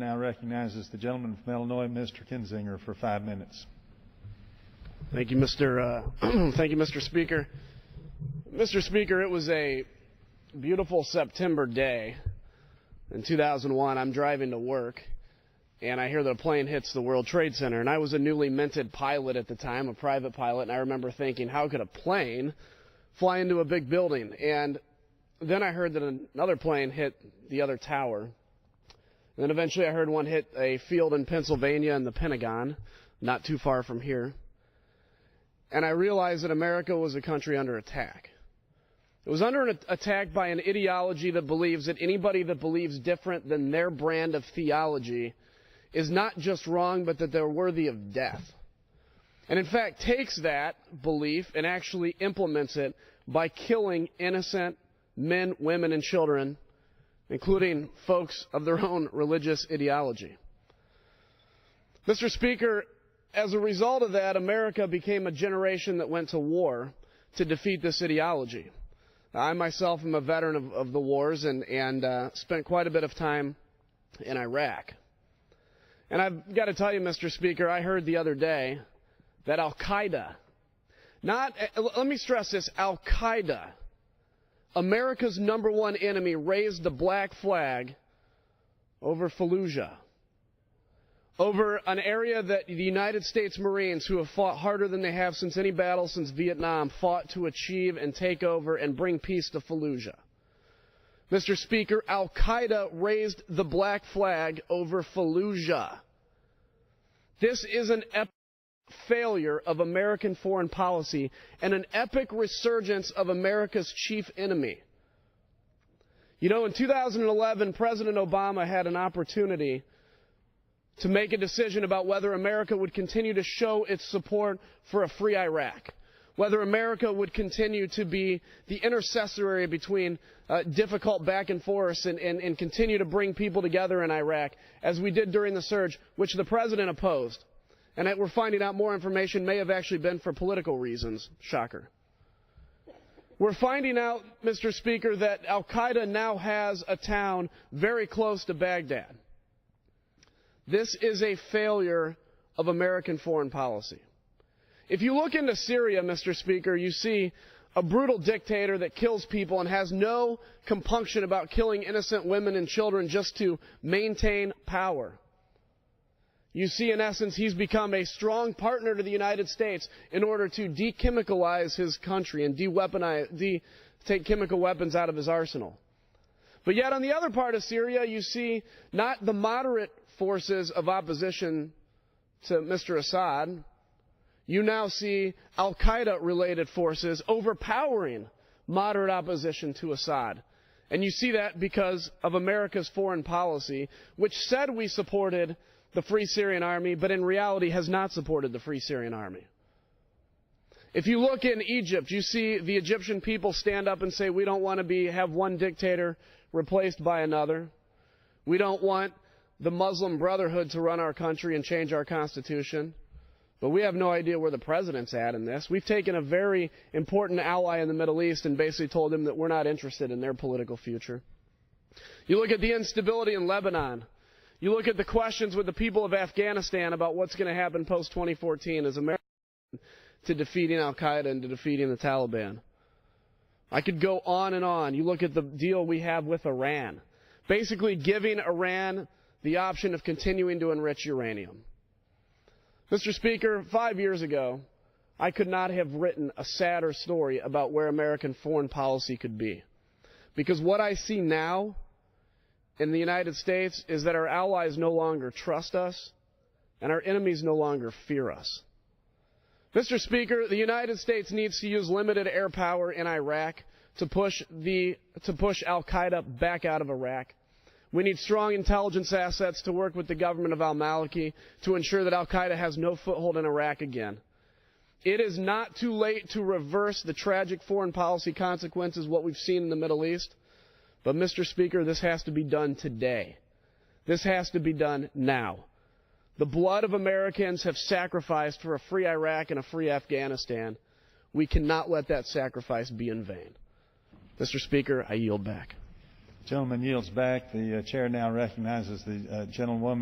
Now recognizes the gentleman from Illinois, Mr. Kinzinger, for 5 minutes. Thank you, Mr. Speaker. Mr. Speaker, it was a beautiful September day in 2001. I'm driving to work, and I hear that a plane hits the World Trade Center. And I was a newly minted pilot at the time, a private pilot, and I remember thinking, how could a plane fly into a big building? And then I heard that another plane hit the other tower. And then eventually I heard one hit a field in Pennsylvania in the Pentagon, not too far from here. And I realized that America was a country under attack. It was under attack by an ideology that believes that anybody that believes different than their brand of theology is not just wrong, but that they're worthy of death. And in fact takes that belief and actually implements it by killing innocent men, women, and children, including folks of their own religious ideology. Mr. Speaker, as a result of that, America became a generation that went to war to defeat this ideology. I myself am a veteran of the wars and spent quite a bit of time in Iraq. And I've got to tell you, Mr. Speaker, I heard the other day that Al-Qaeda, let me stress this, Al-Qaeda, America's #1 enemy, raised the black flag over Fallujah, over an area that the United States Marines, who have fought harder than they have since any battle since Vietnam, fought to achieve and take over and bring peace to Fallujah. Mr. Speaker, Al-Qaeda raised the black flag over Fallujah. This is an epic failure of American foreign policy and an epic resurgence of America's chief enemy. You know, in 2011, President Obama had an opportunity to make a decision about whether America would continue to show its support for a free Iraq, whether America would continue to be the intercessory between difficult back and forth and continue to bring people together in Iraq, as we did during the surge, which the President opposed. And we're finding out more information may have actually been for political reasons. Shocker. We're finding out, Mr. Speaker, that Al-Qaeda now has a town very close to Baghdad. This is a failure of American foreign policy. If you look into Syria, Mr. Speaker, you see a brutal dictator that kills people and has no compunction about killing innocent women and children just to maintain power. You see, in essence, he's become a strong partner to the United States in order to dechemicalize his country and take chemical weapons out of his arsenal. But yet on the other part of Syria, you see not the moderate forces of opposition to Mr. Assad. You now see Al-Qaeda-related forces overpowering moderate opposition to Assad. And you see that because of America's foreign policy, which said we supported the Free Syrian Army, but in reality has not supported the Free Syrian Army. If you look in Egypt, you see the Egyptian people stand up and say, we don't want to have one dictator replaced by another. We don't want the Muslim Brotherhood to run our country and change our constitution. But we have no idea where the president's at in this. We've taken a very important ally in the Middle East and basically told them that we're not interested in their political future. You look at the instability in Lebanon. You look at the questions with the people of Afghanistan about what's going to happen post-2014 as America to defeating Al-Qaeda and to defeating the Taliban. I could go on and on. You look at the deal we have with Iran, basically giving Iran the option of continuing to enrich uranium. Mr. Speaker, 5 years ago, I could not have written a sadder story about where American foreign policy could be. Because what I see now in the United States is that our allies no longer trust us and our enemies no longer fear us. Mr. Speaker, the United States needs to use limited air power in Iraq to push Al-Qaeda back out of Iraq. We need strong intelligence assets to work with the government of al-Maliki to ensure that Al-Qaeda has no foothold in Iraq again. It is not too late to reverse the tragic foreign policy consequences, what we've seen in the Middle East. But, Mr. Speaker, this has to be done today. This has to be done now. The blood of Americans have sacrificed for a free Iraq and a free Afghanistan. We cannot let that sacrifice be in vain. Mr. Speaker, I yield back. Gentleman yields back. The chair now recognizes the gentlewoman.